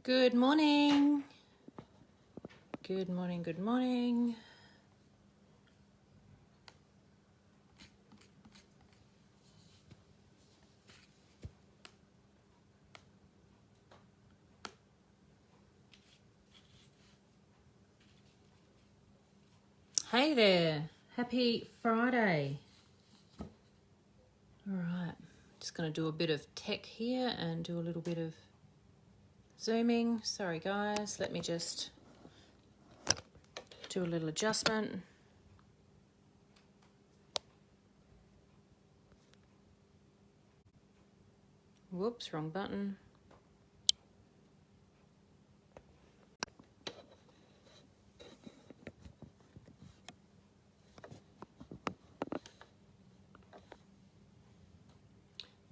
Good morning. Good morning, good morning. Hey there. Happy Friday. All right. Just going to do a bit of tech here and do a little bit of zooming. Sorry guys, let me just do a little adjustment. Whoops, wrong button.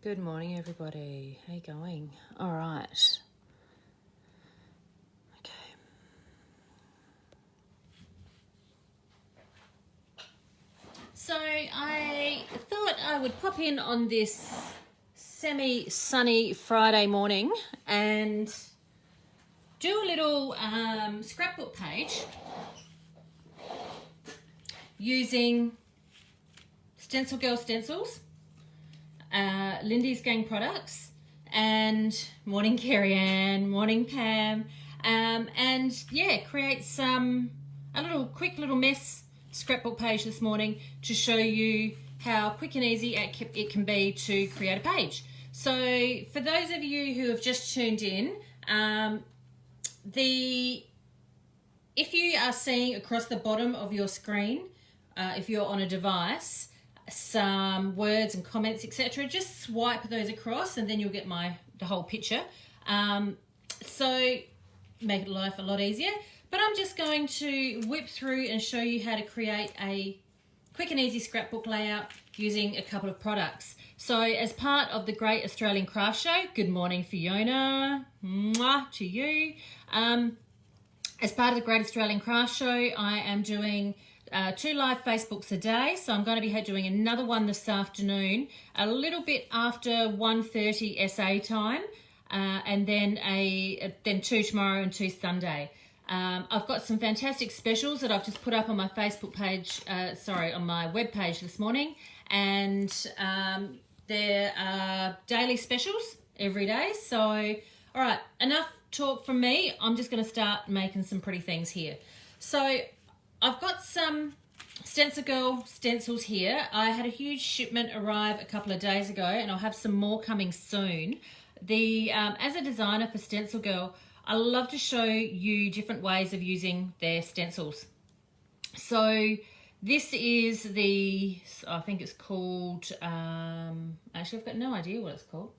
Good morning everybody. How you going? All right. So I thought I would pop in on this semi-sunny Friday morning and do a little scrapbook page using StencilGirl stencils, Lindy's Gang Products, and morning Carrie Ann, morning Pam, and yeah, create a quick little mess scrapbook page this morning to show you how quick and easy it can be to create a page. So for those of you who have just tuned in, if you are seeing across the bottom of your screen, if you're on a device, some words and comments, etc., just swipe those across and then you'll get the whole picture. So make life a lot easier. But I'm just going to whip through and show you how to create a quick and easy scrapbook layout using a couple of products. So as part of the Great Australian Craft Show, good morning Fiona, mwah, to you. As part of the Great Australian Craft Show, I am doing 2 live Facebooks a day. So I'm going to be doing another one this afternoon, a little bit after 1:30 SA time, and then 2 tomorrow and 2 Sunday. I've got some fantastic specials that I've just put up on my Facebook page, on my web page this morning, and there are daily specials every day. So, all right, enough talk from me. I'm just going to start making some pretty things here. So I've got some StencilGirl stencils here. I had a huge shipment arrive a couple of days ago, and I'll have some more coming soon. As a designer for StencilGirl, I love to show you different ways of using their stencils. So this is I think it's called, actually I've got no idea what it's called.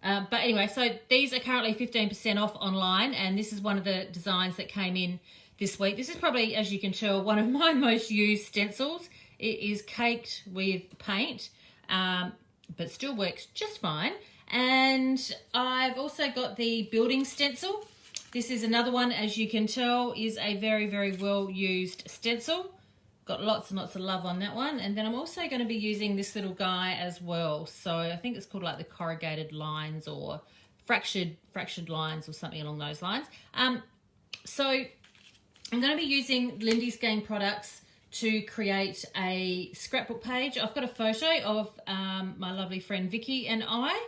But anyway, so these are currently 15% off online, and this is one of the designs that came in this week. This is probably, as you can tell, one of my most used stencils. It is caked with paint, but still works just fine. And I've also got the building stencil. This is another one, as you can tell, is a very, very well used stencil. Got lots and lots of love on that one. And then I'm also going to be using this little guy as well. So I think it's called like the corrugated lines or fractured lines or something along those lines. So I'm going to be using Lindy's Gang Products to create a scrapbook page. I've got a photo of my lovely friend Vicky and I,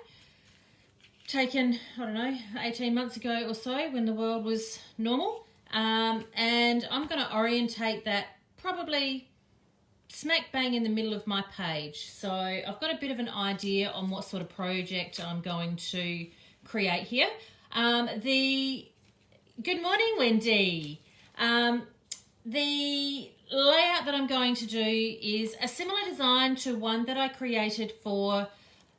taken, I don't know, 18 months ago or so when the world was normal. And I'm going to orientate that probably smack bang in the middle of my page. So I've got a bit of an idea on what sort of project I'm going to create here. Good morning, Wendy. The layout that I'm going to do is a similar design to one that I created for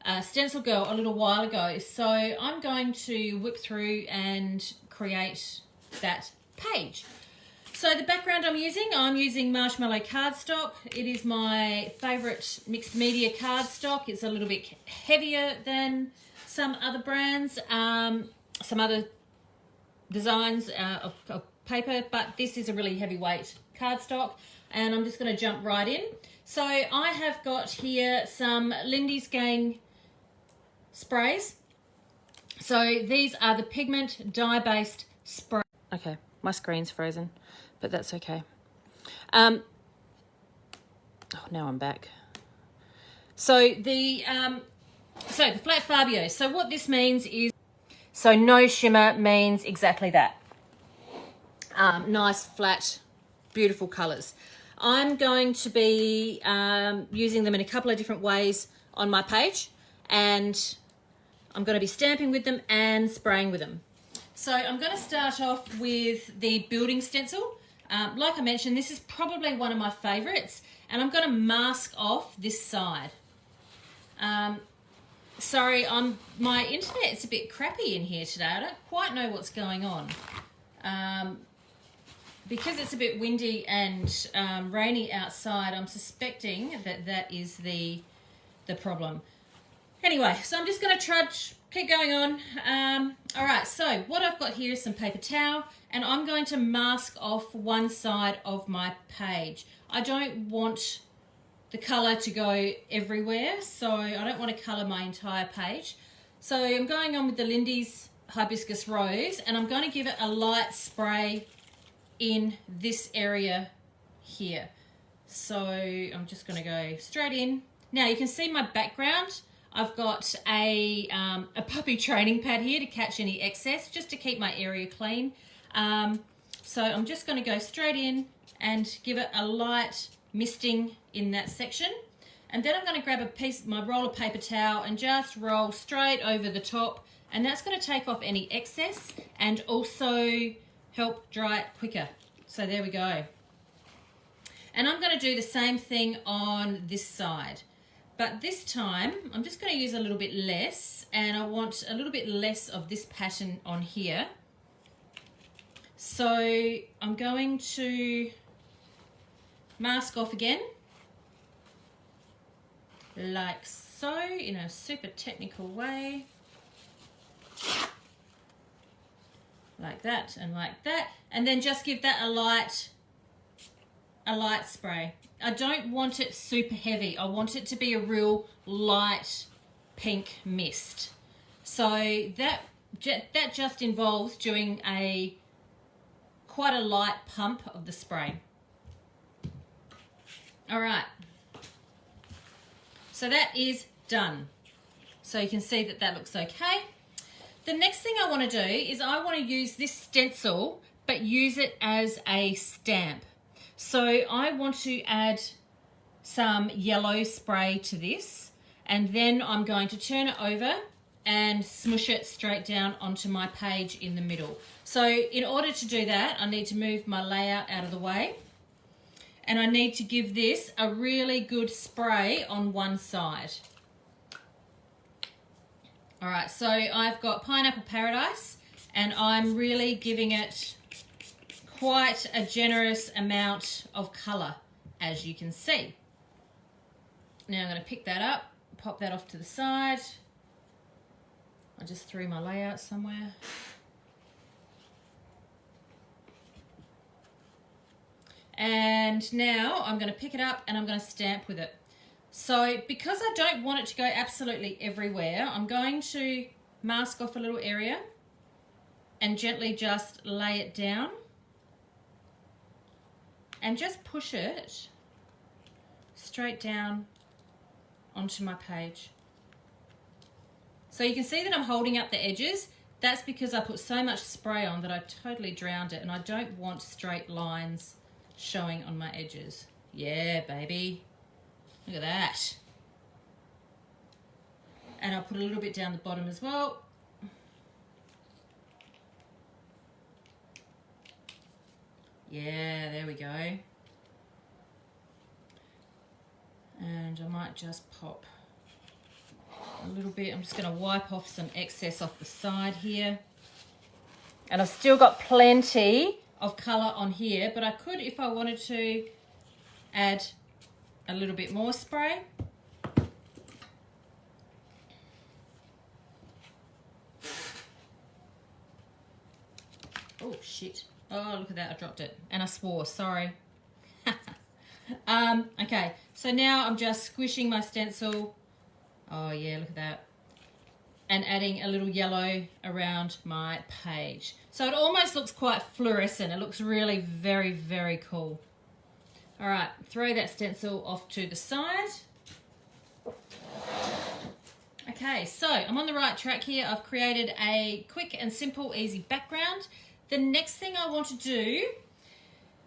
StencilGirl a little while ago. So I'm going to whip through and create that page. So the background I'm using Marshmallow cardstock. It is my favourite mixed media cardstock. It's a little bit heavier than some other brands, some other designs of paper, but this is a really heavyweight cardstock, and I'm just going to jump right in. So I have got here some Lindy's Gang sprays. So these are the pigment dye-based spray. Okay, my screen's frozen, but that's okay. Oh, now I'm back. So the flat Fabio. So what this means is, so no shimmer means exactly that. Nice, flat, beautiful colours. I'm going to be using them in a couple of different ways on my page, and I'm going to be stamping with them and spraying with them. So I'm going to start off with the building stencil. Like I mentioned, this is probably one of my favourites, and I'm going to mask off this side. Sorry, my internet's a bit crappy in here today. I don't quite know what's going on. Because it's a bit windy and rainy outside, I'm suspecting that is the problem. Anyway, so I'm just going to keep going on. All right, so what I've got here is some paper towel, and I'm going to mask off one side of my page. I don't want the colour to go everywhere, so I don't want to colour my entire page. So I'm going on with the Lindy's Hibiscus Rose, and I'm going to give it a light spray in this area here. So I'm just going to go straight in. Now you can see my background. I've got a puppy training pad here to catch any excess, just to keep my area clean. So I'm just going to go straight in and give it a light misting in that section. And then I'm going to grab my roll of paper towel and just roll straight over the top. And that's going to take off any excess and also help dry it quicker. So there we go. And I'm going to do the same thing on this side. But this time, I'm just going to use a little bit less, and I want a little bit less of this pattern on here. So I'm going to mask off again, like so, in a super technical way. Like that and like that. And then just give that a light spray. I don't want it super heavy. I want it to be a real light pink mist. So that just involves doing quite a light pump of the spray. All right. So that is done. So you can see that looks okay. The next thing I want to do is I want to use this stencil, but use it as a stamp. So I want to add some yellow spray to this, and then I'm going to turn it over and smush it straight down onto my page in the middle. So in order to do that, I need to move my layout out of the way, and I need to give this a really good spray on one side. All right, so I've got Pineapple Paradise, and I'm really giving it quite a generous amount of colour, as you can see. Now I'm going to pick that up, pop that off to the side. I just threw my layout somewhere. And now I'm going to pick it up and I'm going to stamp with it. So because I don't want it to go absolutely everywhere, I'm going to mask off a little area and gently just lay it down and just push it straight down onto my page. So you can see that I'm holding up the edges. That's because I put so much spray on that I totally drowned it, and I don't want straight lines showing on my edges. Yeah, baby. Look at that. And I'll put a little bit down the bottom as well. Yeah, there we go. And I might just pop a little bit. I'm just going to wipe off some excess off the side here. And I've still got plenty of colour on here, but I could, if I wanted to, add a little bit more spray. Oh, shit. Oh, look at that. I dropped it. And I swore. Sorry. Okay. So now I'm just squishing my stencil. Oh, yeah. Look at that. and adding a little yellow around my page. So it almost looks quite fluorescent. It looks really very, very cool. All right, throw that stencil off to the side. Okay, so I'm on the right track here. I've created a quick and simple, easy background. The next thing I want to do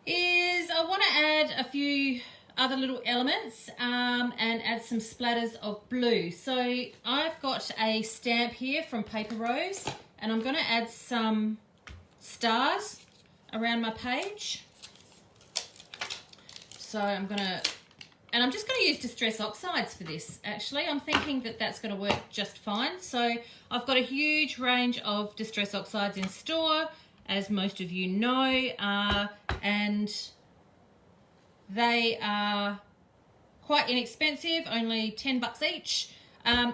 is I want to add a few other little elements and add some splatters of blue. So I've got a stamp here from Paper Rose, and I'm going to add some stars around my page. So I'm just going to use Distress Oxides for this. Actually, I'm thinking that that's going to work just fine. So I've got a huge range of Distress Oxides in store, as most of you know, and they are quite inexpensive, only 10 bucks each. I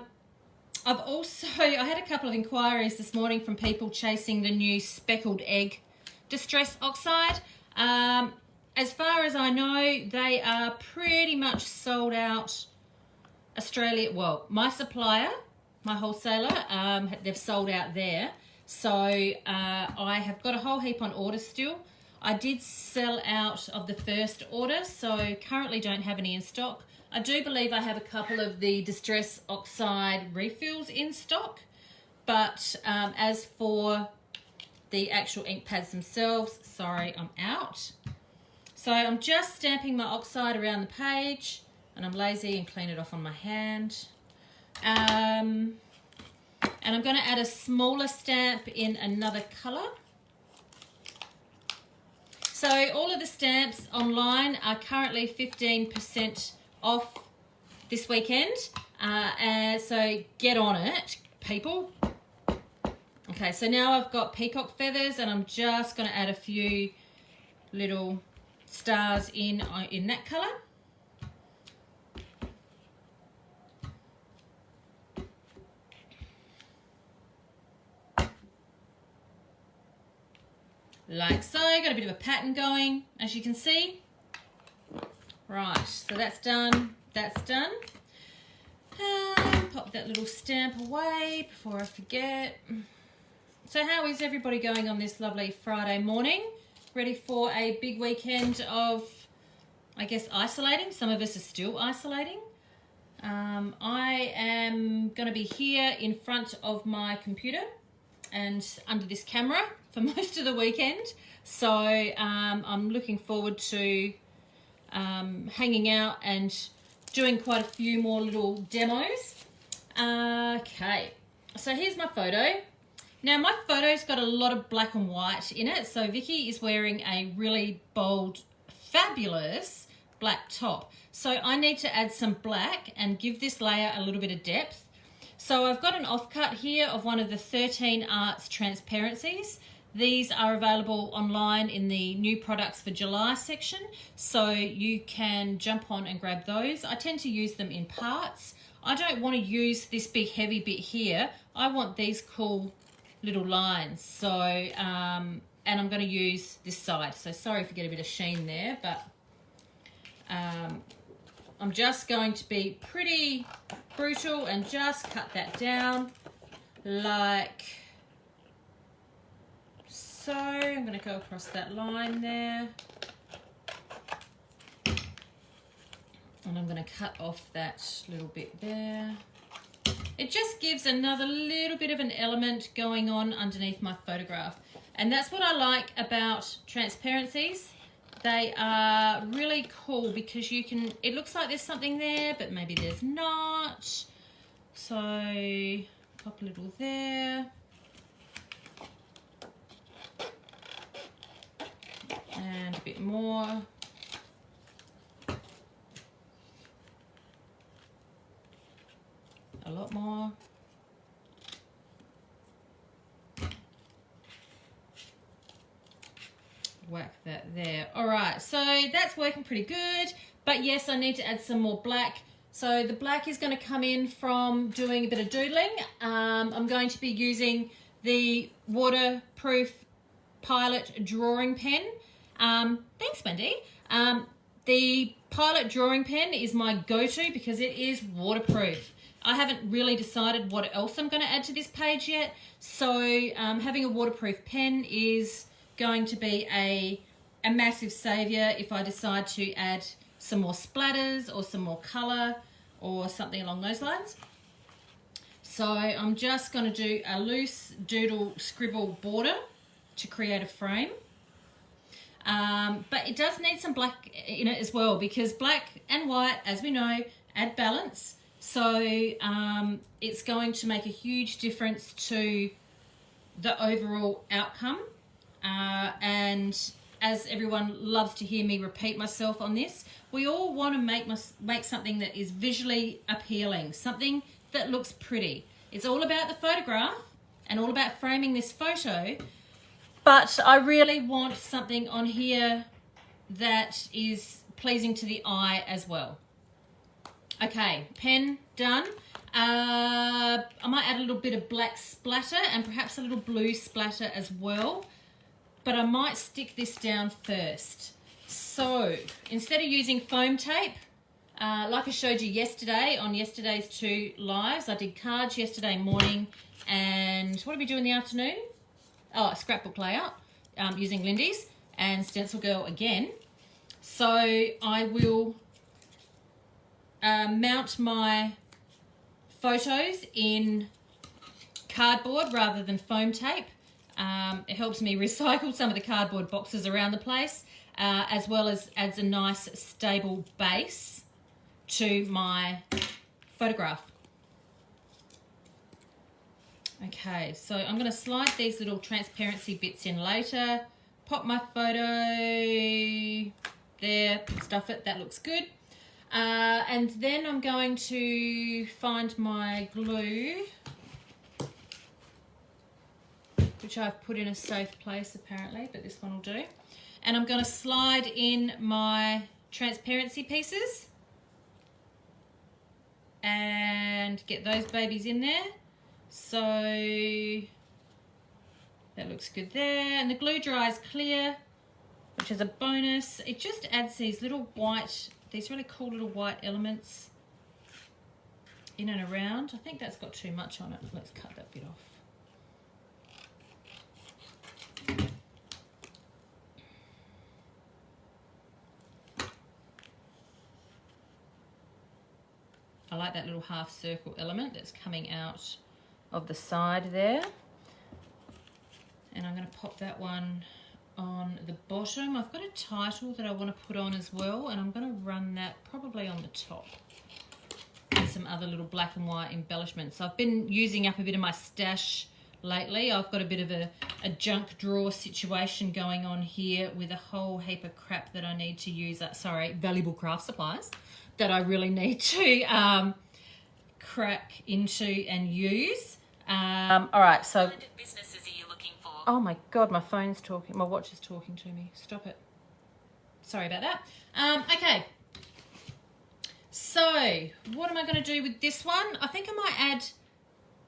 had a couple of inquiries this morning from people chasing the new Speckled Egg Distress Oxide. As far as I know, they are pretty much sold out Australia. Well, my supplier, my wholesaler, they've sold out there. So I have got a whole heap on order still. I did sell out of the first order, so currently don't have any in stock. I do believe I have a couple of the Distress Oxide refills in stock, but as for the actual ink pads themselves, sorry, I'm out. So I'm just stamping my oxide around the page, and I'm lazy and clean it off on my hand. And I'm going to add a smaller stamp in another colour. So all of the stamps online are currently 15% off this weekend. And so get on it, people. Okay, so now I've got peacock feathers, and I'm just going to add a few little stars in that colour. Like so. Got a bit of a pattern going, as you can see. Right, so that's done. That's done. Pop that little stamp away before I forget. So how is everybody going on this lovely Friday morning? Ready for a big weekend of, I guess, isolating? Some of us are still isolating. I am going to be here in front of my computer and under this camera for most of the weekend. So I'm looking forward to hanging out and doing quite a few more little demos. Okay, so here's my photo. Now my photo's got a lot of black and white in it. So Vicky is wearing a really bold, fabulous black top. So I need to add some black and give this layer a little bit of depth. So I've got an offcut here of one of the 13 Arts transparencies. These are available online in the new products for July section, so you can jump on and grab those. I tend to use them in parts. I don't want to use this big heavy bit here. I want these cool little lines. So, and I'm going to use this side. So sorry if you get a bit of sheen there, but I'm just going to be pretty brutal and just cut that down like so. I'm going to go across that line there. And I'm going to cut off that little bit there. It just gives another little bit of an element going on underneath my photograph. And that's what I like about transparencies. They are really cool because you can, it looks like there's something there, but maybe there's not. So pop a little there. And a bit more. A lot more. Whack that there. All right, so that's working pretty good, but yes, I need to add some more black. So the black is going to come in from doing a bit of doodling. I'm going to be using the waterproof Pilot drawing pen. Thanks, Wendy. The Pilot drawing pen is my go-to because it is waterproof. I haven't really decided what else I'm going to add to this page yet. So having a waterproof pen is going to be a massive saviour if I decide to add some more splatters or some more colour or something along those lines. So I'm just going to do a loose doodle scribble border to create a frame. But it does need some black in it as well, because black and white, as we know, add balance. So it's going to make a huge difference to the overall outcome. And as everyone loves to hear me repeat myself on this, we all want to make something that is visually appealing, something that looks pretty. It's all about the photograph and all about framing this photo, but I really want something on here that is pleasing to the eye as well. Okay, pen done. I might add a little bit of black splatter and perhaps a little blue splatter as well, but I might stick this down first. So instead of using foam tape, like I showed you yesterday on yesterday's 2 lives, I did cards yesterday morning, and what did we do in the afternoon? Oh, a scrapbook layout using Lindy's and StencilGirl again. So I will mount my photos in cardboard rather than foam tape. It helps me recycle some of the cardboard boxes around the place, as well as adds a nice stable base to my photograph. Okay, so I'm going to slide these little transparency bits in later, pop my photo there, stuff it, that looks good. And then I'm going to find my glue, which I've put in a safe place apparently, but this one will do. And I'm going to slide in my transparency pieces and get those babies in there. So that looks good there. And the glue dries clear, which is a bonus. It just adds these little white, these really cool little white elements in and around. I think that's got too much on it. Let's cut that bit off. I like that little half circle element that's coming out of the side there. And I'm going to pop that one on the bottom. I've got a title that I want to put on as well, and I'm going to run that probably on the top. And some other little black and white embellishments. I've been using up a bit of my stash lately. I've got a bit of a junk drawer situation going on here with a whole heap of crap that I need to use. Valuable craft supplies that I really need to crack into and use. All right, so... What businesses are you looking for? Oh my God, my phone's talking. My watch is talking to me. Stop it. Sorry about that. Okay. So, what am I going to do with this one? I think I might add,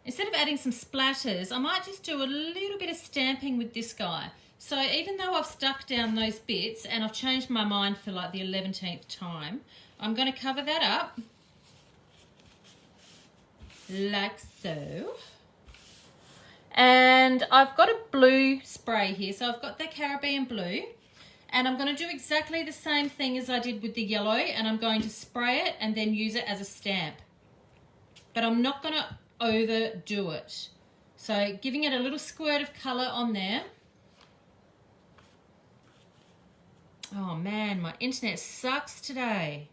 instead of adding some splatters, I might just do a little bit of stamping with this guy. So even though I've stuck down those bits and I've changed my mind for like the 11th time, I'm going to cover that up like so. And I've got a blue spray here, so I've got the Caribbean blue, and I'm going to do exactly the same thing as I did with the yellow, and I'm going to spray it and then use it as a stamp. But I'm not going to overdo it. So giving it a little squirt of colour on there. Oh man, my internet sucks today.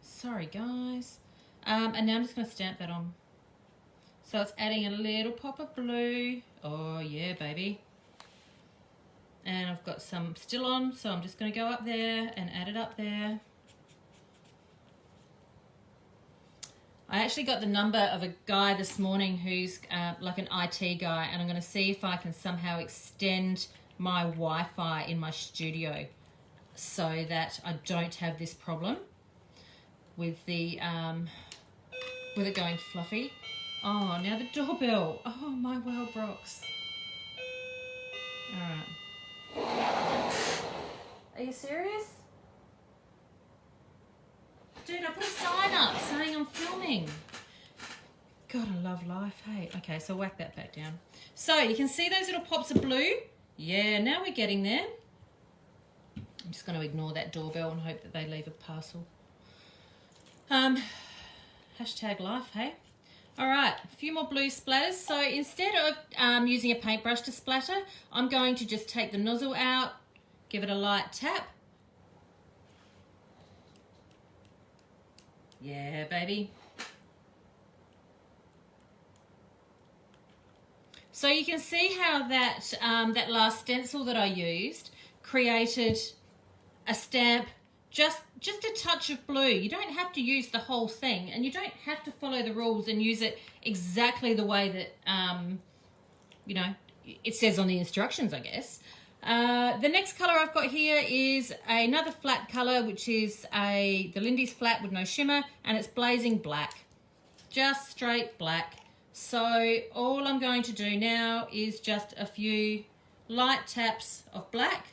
Sorry guys. And now I'm just going to stamp that on. So it's adding a little pop of blue. Oh yeah, baby. And I've got some still on, so I'm just going to go up there and add it up there. I actually got the number of a guy this morning who's like an IT guy, and I'm going to see if I can somehow extend my Wi-Fi in my studio so that I don't have this problem with the with it going fluffy. Oh, now the doorbell. Oh, my world rocks. All right. Are you serious? Dude, I put a sign up saying I'm filming. God, I love life, hey. Okay, so whack that back down. So you can see those little pops of blue? Yeah, now we're getting there. I'm just going to ignore that doorbell and hope that they leave a parcel. Hashtag life, hey. All right, a few more blue splatters. So instead of using a paintbrush to splatter, I'm going to just take the nozzle out, give it a light tap. Yeah, baby. So you can see how that, that last stencil that I used created a stamp, just a touch of blue. You don't have to use the whole thing, and you don't have to follow the rules and use it exactly the way that, you know, it says on the instructions, I guess. The next colour I've got here is another flat colour, which is the Lindy's flat with no shimmer, and it's blazing black, just straight black. So all I'm going to do now is just a few light taps of black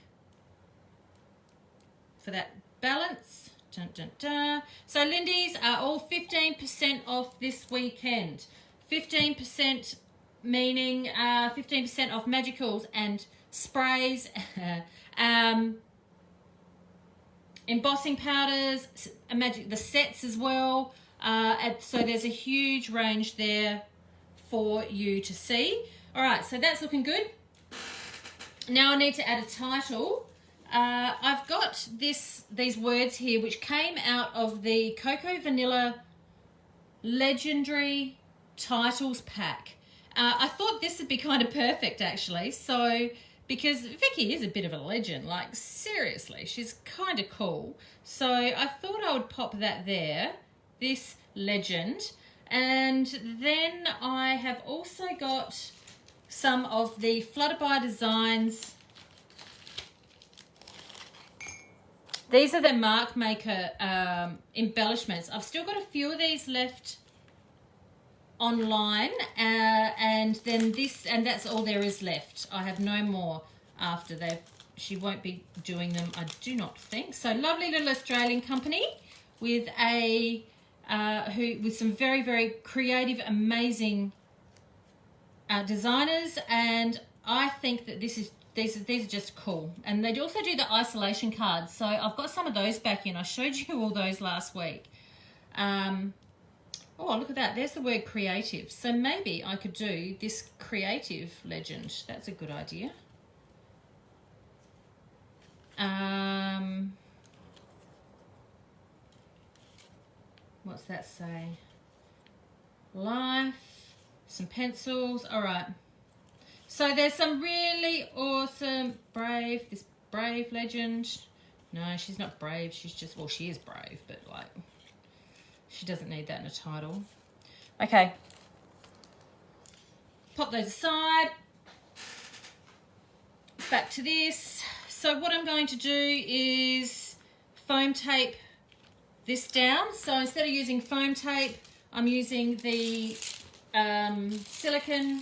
for that balance. Dun, dun, dun. So Lindy's are all 15% off this weekend. 15% meaning 15% off magicals and sprays, embossing powders, the sets as well. So there's a huge range there for you to see. All right, so that's looking good. Now I need to add a title. I've got these words here which came out of the Cocoa Vanilla Legendary Titles Pack. I thought this would be kind of perfect actually, so because Vicky is a bit of a legend, like seriously, she's kind of cool. So I thought I would pop that there, this legend. And then I have also got some of the Flutterby Designs. These are the Mark Maker embellishments. I've still got a few of these left online, and then this, and that's all there is left. I have no more after that. She won't be doing them, I do not think. So lovely little Australian company with a with some very, very creative, amazing designers, and I think that these are just cool. And they also do the isolation cards, so I've got some of those back in. I showed you all those last week. Oh, look at that, there's the word creative. So maybe I could do this creative legend. That's a good idea. What's that say? Life, some pencils. All right. So there's some really awesome this brave legend. No, she's not brave. She's just, well, she is brave, but like, she doesn't need that in a title. Okay. Pop those aside. Back to this. So what I'm going to do is foam tape this down. So instead of using foam tape, I'm using the silicone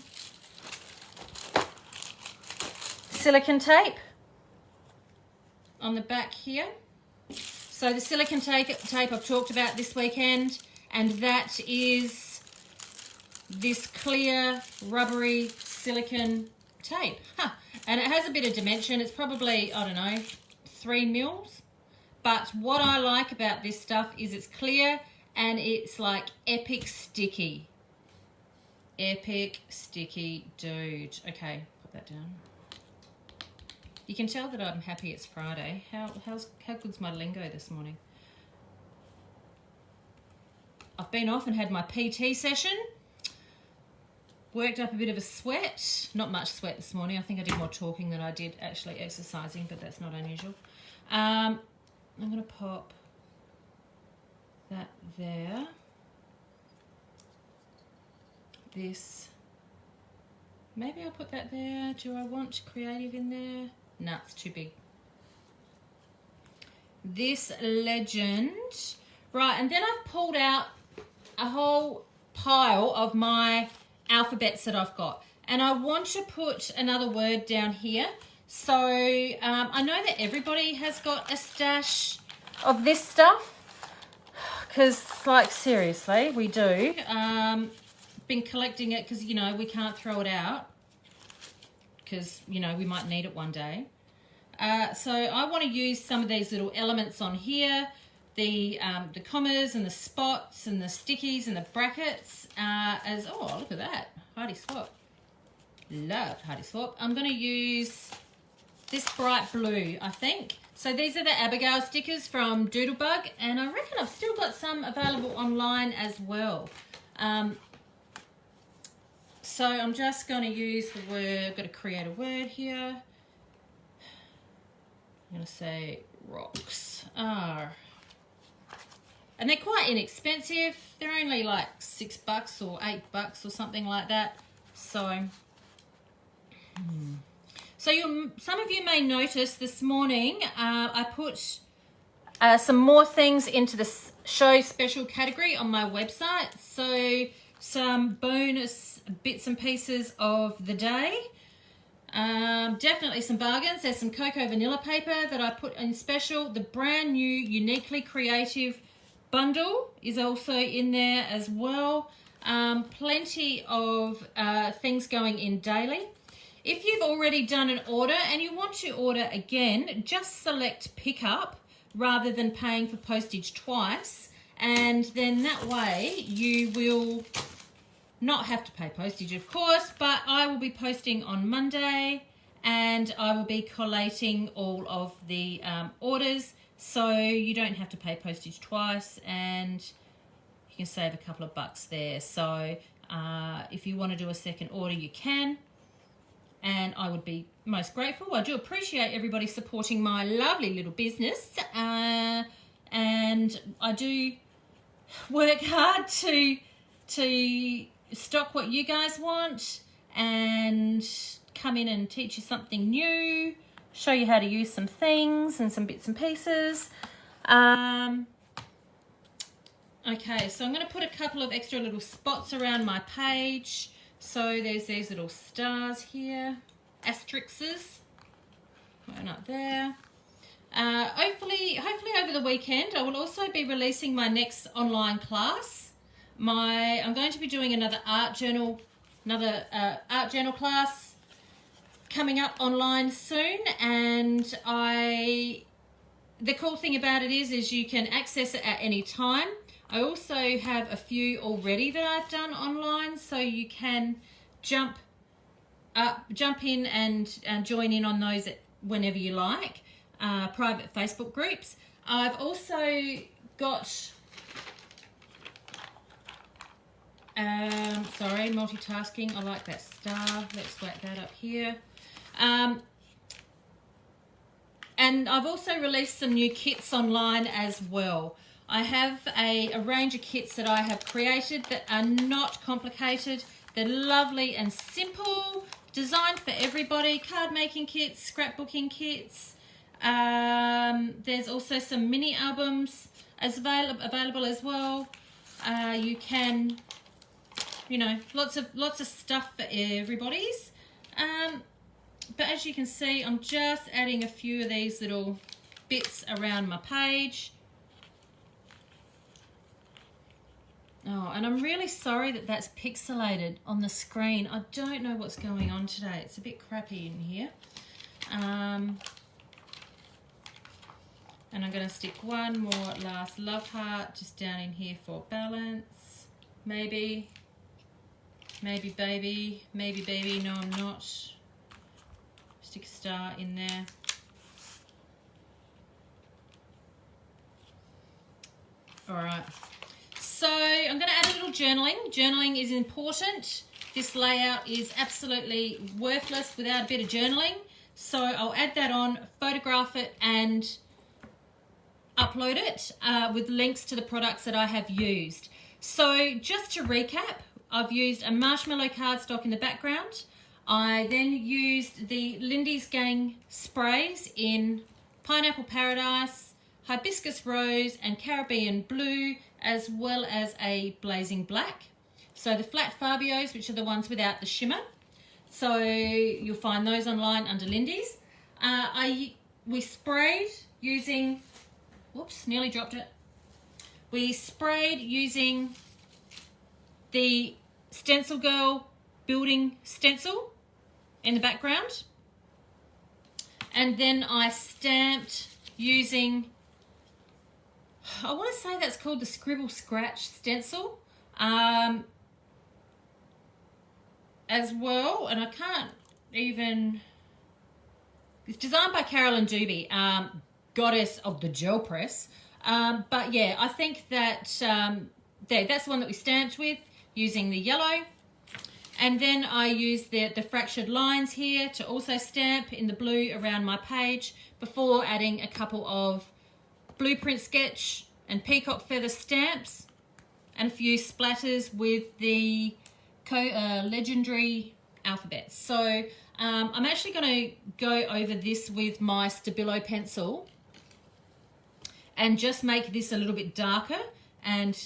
tape on the back here. So the silicone tape I've talked about this weekend, and that is this clear rubbery silicone tape. And it has a bit of dimension. It's probably, I don't know, 3 mils. But what I like about this stuff is it's clear and it's like epic sticky. Epic sticky, dude. Okay, put that down. You can tell that I'm happy it's Friday. How good's my lingo this morning? I've been off and had my PT session. Worked up a bit of a sweat. Not much sweat this morning. I think I did more talking than I did actually exercising, but that's not unusual. I'm going to pop that there. This. Maybe I'll put that there. Do I want creative in there? No, it's too big. This legend. Right, and then I've pulled out a whole pile of my alphabets that I've got. And I want to put another word down here. So I know that everybody has got a stash of this stuff. Because, like, seriously, we do. been collecting it because, you know, we can't throw it out because, you know, we might need it one day. So I want to use some of these little elements on here, the commas and the spots and the stickies and the brackets as, oh, look at that, Heidi Swap. Love Heidi Swap. I'm going to use this bright blue, I think. So these are the Abigail stickers from Doodlebug, and I reckon I've still got some available online as well. So I'm just going to use the word, I've got to create a word here. I'm going to say rocks. And they're quite inexpensive. They're only like $6 or $8 or something like that. So, some of you may notice this morning I put some more things into the show special category on my website. So some bonus bits and pieces of the day. Definitely some bargains. There's some cocoa vanilla paper that I put in special. The brand new Uniquely Creative bundle is also in there as well. Plenty of things going in daily. If you've already done an order and you want to order again, just select pickup rather than paying for postage twice, and then that way you will not have to pay postage, of course, but I will be posting on Monday and I will be collating all of the orders, so you don't have to pay postage twice and you can save a couple of bucks there. So if you want to do a second order, you can. And I would be most grateful. I do appreciate everybody supporting my lovely little business. And I do work hard to stock what you guys want and come in and teach you something new, show you how to use some things and some bits and pieces. Okay, so I'm going to put a couple of extra little spots around my page. So there's these little stars here, asterisks, one up there. Hopefully over the weekend I will also be releasing my next online class. I'm going to be doing another art journal class coming up online soon, and the cool thing about it is you can access it at any time. I also have a few already that I've done online, so you can jump in and join in on those whenever you like. Private Facebook groups. I've also got, sorry, multitasking. I like that star. Let's whack that up here. And I've also released some new kits online as well. I have a range of kits that I have created that are not complicated. They're lovely and simple, designed for everybody. Card making kits, scrapbooking kits. There's also some mini albums available as well. You can, you know, lots of stuff for everybody's. But as you can see, I'm just adding a few of these little bits around my page. Oh, and I'm really sorry that that's pixelated on the screen. I don't know what's going on today. It's a bit crappy in here. And I'm going to stick one more last love heart just down in here for balance. Maybe baby, maybe baby, no I'm not. Stick a star in there. All right. So I'm going to add a little journaling. Journaling is important. This layout is absolutely worthless without a bit of journaling. So I'll add that on, photograph it and upload it with links to the products that I have used. So just to recap, I've used a marshmallow cardstock in the background. I then used the Lindy's Gang sprays in Pineapple Paradise, Hibiscus Rose and Caribbean Blue, as well as a Blazing Black. So the flat Fabios, which are the ones without the shimmer. So you'll find those online under Lindy's. We sprayed using, whoops, nearly dropped it. We sprayed using the Stencil Girl building stencil in the background. And then I stamped using, I want to say that's called the Scribble Scratch stencil as well. And I can't even, it's designed by Carolyn Dube, goddess of the gel press. But yeah, I think that that's the one that we stamped with using the yellow. And then I used the fractured lines here to also stamp in the blue around my page before adding a couple of blueprint sketch and peacock feather stamps and a few splatters with the legendary alphabets. So I'm actually going to go over this with my Stabilo pencil and just make this a little bit darker and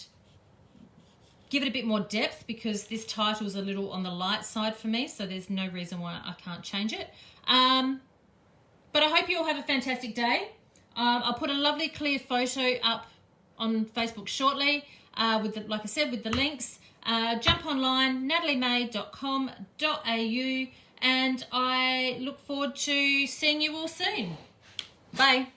give it a bit more depth, because this title is a little on the light side for me, so there's no reason why I can't change it. But I hope you all have a fantastic day. I'll put a lovely clear photo up on Facebook shortly, with the, like I said, with the links. Jump online, nataliemay.com.au, and I look forward to seeing you all soon. Bye.